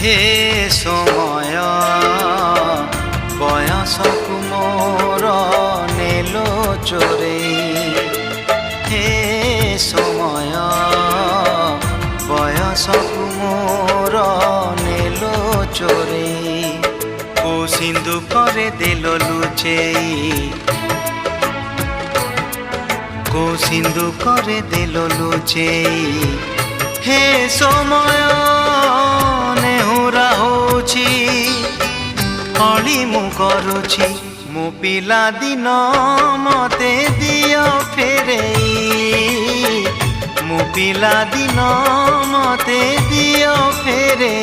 হে সময় বয়সকু মোর নেলো চোরেই। হে সময় বয়সকু মোর নেলো চোরেই। কো সিন্ধু করে দেল লুচেই, কো সিন্ধু করে দেল লুচেই। হে সময় ନେହୁରା ହଉଛି ଅଳି ମୁଁ କରୁଛି। ମୋ ପିଲା ଦିନ ମତେ ଦିଅ ଫେରେଇ, ମୋ ପିଲା ଦିନ ମତେ ଦିଅ ଫେରେଇ।